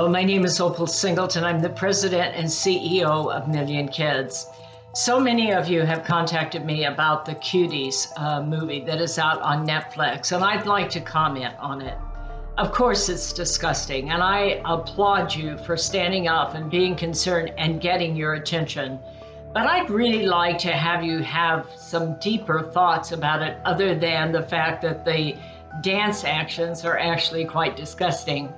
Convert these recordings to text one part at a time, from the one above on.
my name is Opal Singleton. I'm the president and CEO of Million Kids. So many of you have contacted me about the Cuties movie that is out on Netflix, and I'd like to comment on it. Of course, it's disgusting, and I applaud you for standing up and being concerned and getting your attention. But I'd really like to have you have some deeper thoughts about it other than the fact that the dance actions are actually quite disgusting.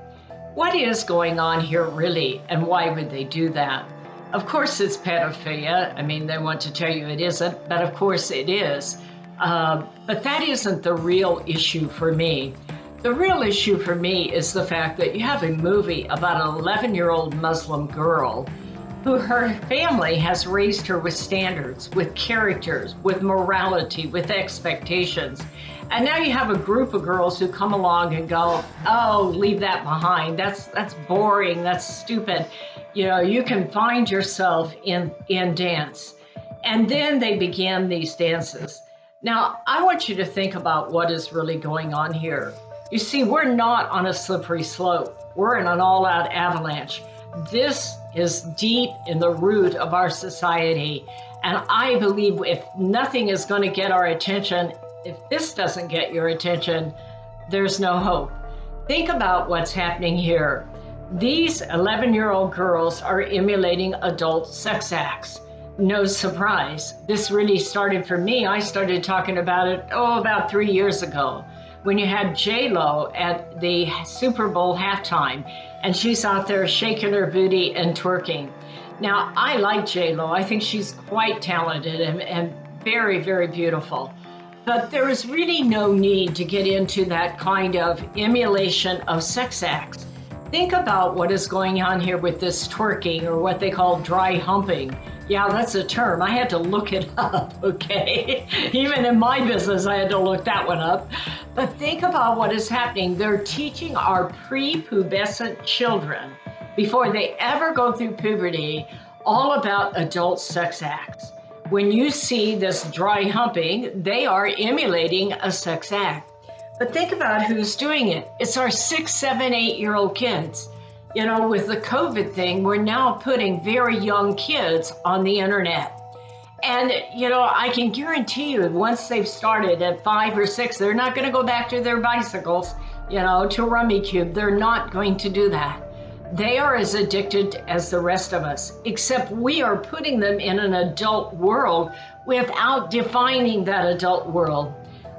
What is going on here really, and why would they do that? Of course it's pedophilia. I mean, they want to tell you it isn't, but of course it is. But that isn't the real issue for me. The real issue for me is the fact that you have a movie about an 11-year-old Muslim girl who her family has raised her with standards, with characters, with morality, with expectations. And now you have a group of girls who come along and go, oh, leave that behind. That's boring, that's stupid. You know, you can find yourself in dance. And then they begin these dances. Now, I want you to think about what is really going on here. You see, we're not on a slippery slope. We're in an all-out avalanche. This is deep in the root of our society. And I believe if nothing is going to get our attention, if this doesn't get your attention, there's no hope. Think about what's happening here. These 11-year-old girls are emulating adult sex acts. No surprise. This really started for me. I started talking about it, about 3 years ago, when you had J-Lo at the Super Bowl halftime, and she's out there shaking her booty and twerking. Now, I like J-Lo. I think she's quite talented and very, very beautiful. But there is really no need to get into that kind of emulation of sex acts. Think about what is going on here with this twerking, or what they call dry humping. Yeah, that's a term. I had to look it up, okay? Even in my business, I had to look that one up. But think about what is happening. They're teaching our prepubescent children, before they ever go through puberty, all about adult sex acts. When you see this dry humping, they are emulating a sex act. But think about who's doing it. It's our 6, 7, 8-year-old kids. You know, with the COVID thing, we're now putting very young kids on the internet. And, you know, I can guarantee you, once they've started at 5 or 6, they're not going to go back to their bicycles, you know, to Rummikub. They're not going to do that. They are as addicted as the rest of us, except we are putting them in an adult world without defining that adult world.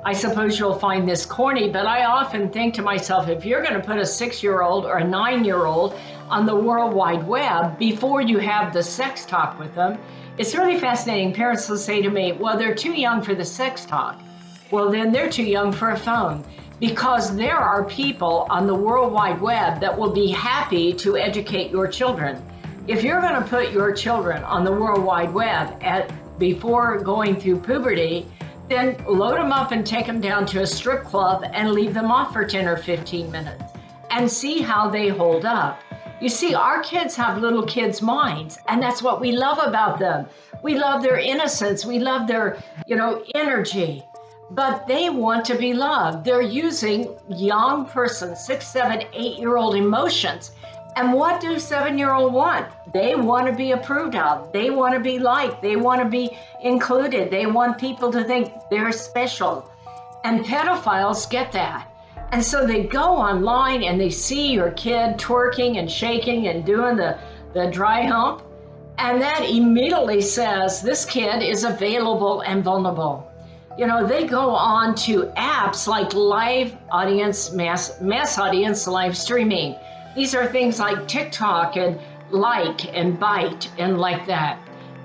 I suppose you'll find this corny, but I often think to myself, if you're going to put a 6-year-old or a 9-year-old on the World Wide Web before you have the sex talk with them, it's really fascinating. Parents will say to me, well, they're too young for the sex talk. Well, then they're too young for a phone. Because there are people on the World Wide Web that will be happy to educate your children. If you're going to put your children on the World Wide Web before going through puberty, then load them up and take them down to a strip club and leave them off for 10 or 15 minutes and see how they hold up. You see, our kids have little kids' minds, and that's what we love about them. We love their innocence. We love their, energy. But they want to be loved. They're using young person, 6, 7, 8-year-old emotions. And what do 7-year-old want? They want to be approved of. They want to be liked. They want to be included. They want people to think they're special. And pedophiles get that. And so they go online and they see your kid twerking and shaking and doing the dry hump. And that immediately says this kid is available and vulnerable. You know, they go on to apps like live audience, mass audience live streaming. These are things like TikTok and Like and Byte and like that.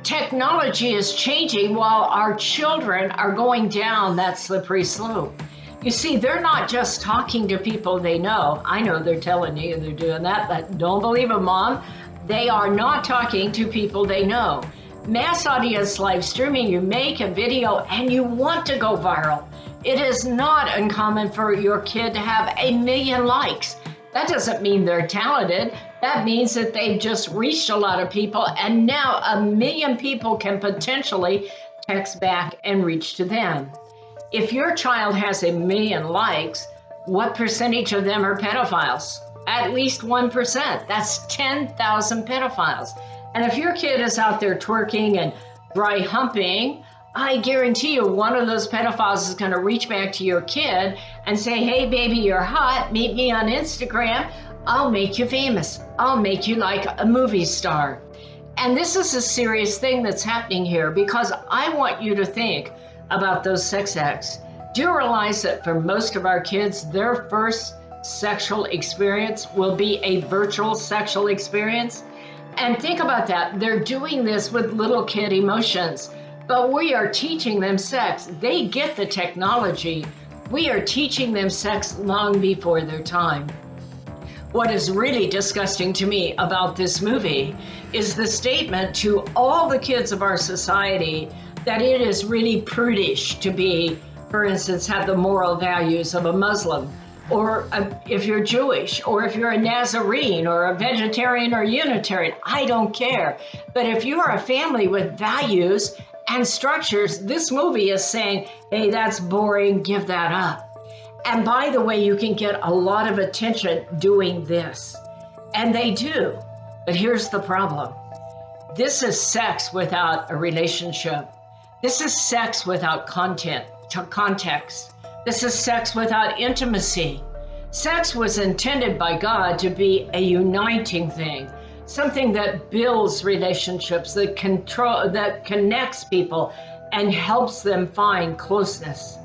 Technology is changing while our children are going down that slippery slope. You see, they're not just talking to people they know. I know they're telling you they're doing that, but don't believe them, Mom. They are not talking to people they know. Mass audience live streaming, you make a video and you want to go viral. It is not uncommon for your kid to have 1 million likes. That doesn't mean they're talented. That means that they've just reached a lot of people, and now 1 million people can potentially text back and reach to them. If your child has 1 million likes, what percentage of them are pedophiles? at least 1%. That's 10,000 pedophiles. And if your kid is out there twerking and dry humping, I guarantee you one of those pedophiles is going to reach back to your kid and say, hey, baby, you're hot. Meet me on Instagram. I'll make you famous. I'll make you like a movie star. And this is a serious thing that's happening here, because I want you to think about those sex acts. Do you realize that for most of our kids, their first sexual experience will be a virtual sexual experience? And think about that. They're doing this with little kid emotions, but we are teaching them sex. They get the technology. We are teaching them sex long before their time. What is really disgusting to me about this movie is the statement to all the kids of our society that it is really prudish to be, for instance, have the moral values of a Muslim, or if you're Jewish, or if you're a Nazarene, or a vegetarian or Unitarian. I don't care. But if you're a family with values and structures, this movie is saying, hey, that's boring, give that up. And by the way, you can get a lot of attention doing this. And they do. But here's the problem. This is sex without a relationship. This is sex without context. This is sex without intimacy. Sex was intended by God to be a uniting thing, something that builds relationships, that connects people and helps them find closeness.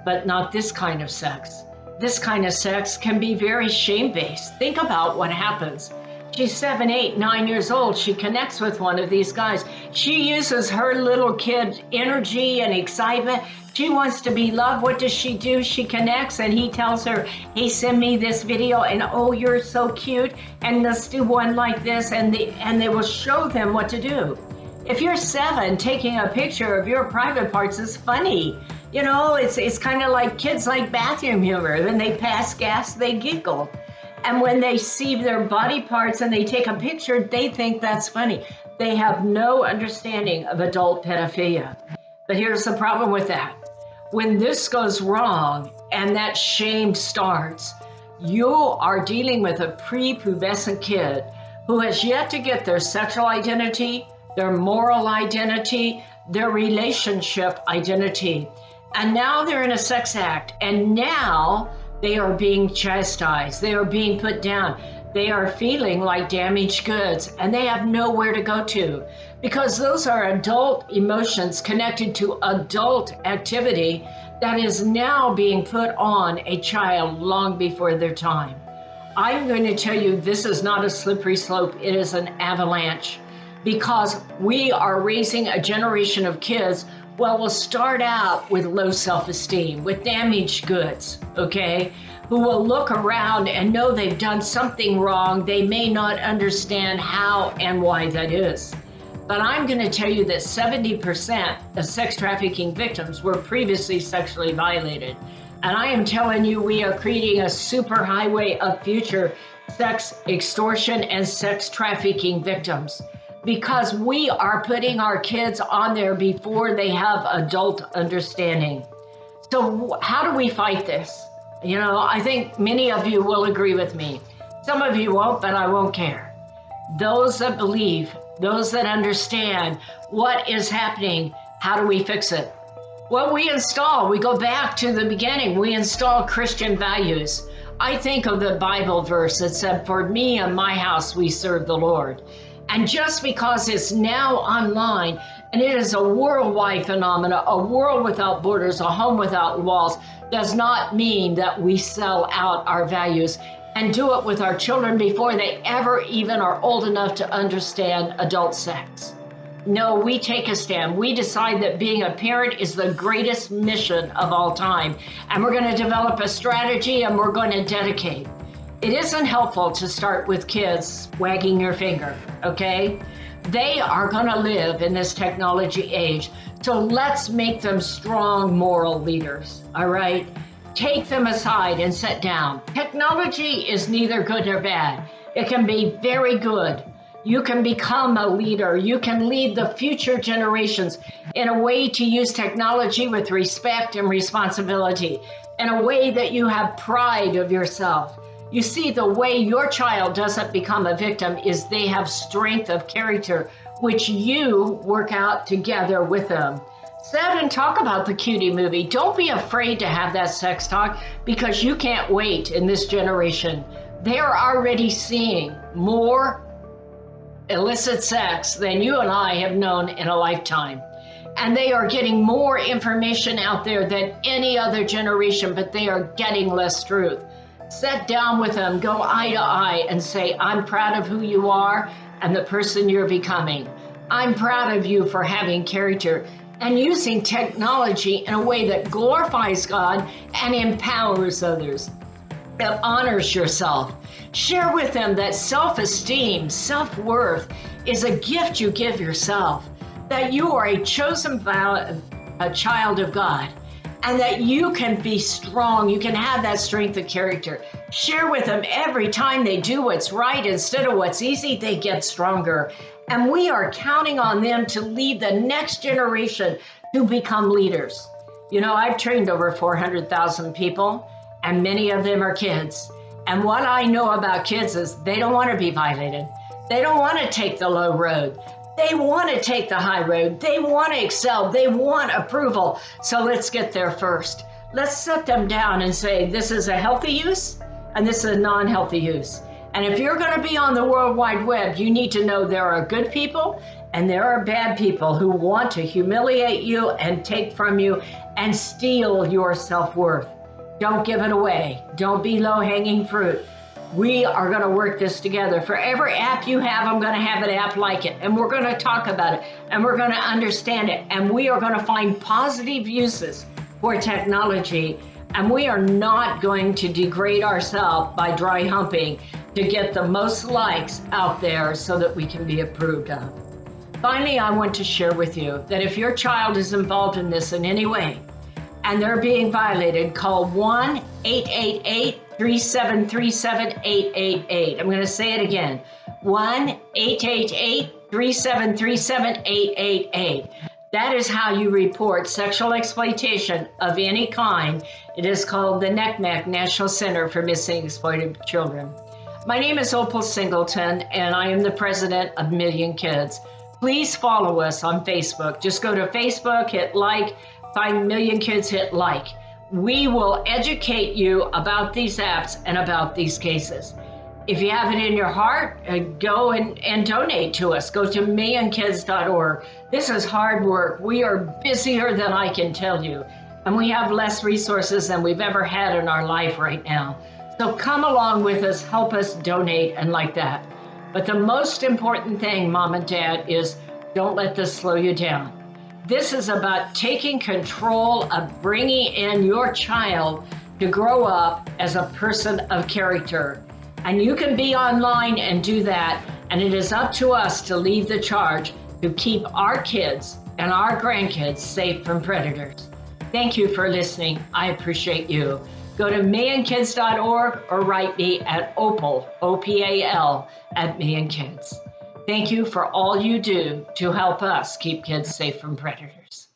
But not this kind of sex. This kind of sex can be very shame-based. Think about what happens. She's 7, 8, 9 years old. She connects with one of these guys. She uses her little kid energy and excitement. She wants to be loved. What does she do? She connects, and he tells her, hey, send me this video, and oh, you're so cute, and let's do one like this, and they will show them what to do. If you're 7, taking a picture of your private parts is funny. You know, it's kind of like kids like bathroom humor. When they pass gas, they giggle. And when they see their body parts and they take a picture, they think that's funny. They have no understanding of adult pedophilia. But here's the problem with that. When this goes wrong and that shame starts, you are dealing with a prepubescent kid who has yet to get their sexual identity, their moral identity, their relationship identity. And now they're in a sex act, and now they are being chastised. They are being put down. They are feeling like damaged goods, and they have nowhere to go to, because those are adult emotions connected to adult activity that is now being put on a child long before their time. I'm going to tell you, this is not a slippery slope. It is an avalanche, because we are raising a generation of kids. Well, we'll start out with low self-esteem, with damaged goods, okay? Who will look around and know they've done something wrong. They may not understand how and why that is. But I'm going to tell you that 70% of sex trafficking victims were previously sexually violated. And I am telling you, we are creating a superhighway of future sex extortion and sex trafficking victims, because we are putting our kids on there before they have adult understanding. So how do we fight this? You know, I think many of you will agree with me. Some of you won't, but I won't care. Those that believe, those that understand what is happening, how do we fix it? Well, we go back to the beginning. We install Christian values. I think of the Bible verse that said, for me and my house, we serve the Lord. And just because it's now online, and it is a worldwide phenomenon, a world without borders, a home without walls, does not mean that we sell out our values and do it with our children before they ever even are old enough to understand adult sex. No, we take a stand. We decide that being a parent is the greatest mission of all time. And we're going to develop a strategy, and we're going to dedicate. It isn't helpful to start with kids wagging your finger, okay? They are going to live in this technology age. So let's make them strong moral leaders, all right? Take them aside and sit down. Technology is neither good nor bad. It can be very good. You can become a leader. You can lead the future generations in a way to use technology with respect and responsibility, in a way that you have pride of yourself. You see, the way your child doesn't become a victim is they have strength of character, which you work out together with them. Sit and talk about the Cutie movie. Don't be afraid to have that sex talk, because you can't wait in this generation. They are already seeing more illicit sex than you and I have known in a lifetime. And they are getting more information out there than any other generation, but they are getting less truth. Sit down with them, go eye to eye, and say, I'm proud of who you are and the person you're becoming. I'm proud of you for having character and using technology in a way that glorifies God and empowers others, that honors yourself. Share with them that self-esteem, self-worth is a gift you give yourself, that you are a chosen a child of God, and that you can be strong. You can have that strength of character. Share with them every time they do what's right instead of what's easy, they get stronger. And we are counting on them to lead the next generation to become leaders. You know, I've trained over 400,000 people, and many of them are kids. And what I know about kids is they don't want to be violated. They don't want to take the low road. They want to take the high road. They want to excel. They want approval. So let's get there first. Let's sit them down and say, this is a healthy use and this is a non-healthy use. And if you're going to be on the World Wide Web, you need to know there are good people and there are bad people who want to humiliate you and take from you and steal your self-worth. Don't give it away. Don't be low-hanging fruit. We are going to work this together. For every app you have, I'm going to have an app like it. And we're going to talk about it. And we're going to understand it. And we are going to find positive uses for technology. And we are not going to degrade ourselves by dry humping to get the most likes out there so that we can be approved of. Finally, I want to share with you that if your child is involved in this in any way, and they're being violated, call 1-888-3737-888. I'm going to say it again, 1-888-3737-888. That is how you report sexual exploitation of any kind. It is called the NCMEC, National Center for Missing and Exploited Children. My name is Opal Singleton, and I am the president of Million Kids. Please follow us on Facebook. Just go to Facebook, hit like, find Million Kids, hit like. We will educate you about these apps and about these cases. If you have it in your heart, go and donate to us. Go to millionkids.org. This is hard work. We are busier than I can tell you. And we have less resources than we've ever had in our life right now. So come along with us, help us donate and like that. But the most important thing, Mom and Dad, is don't let this slow you down. This is about taking control of bringing in your child to grow up as a person of character. And you can be online and do that. And it is up to us to lead the charge to keep our kids and our grandkids safe from predators. Thank you for listening. I appreciate you. Go to millionkids.org or write me at Opal, O-P-A-L, at Million Kids. Thank you for all you do to help us keep kids safe from predators.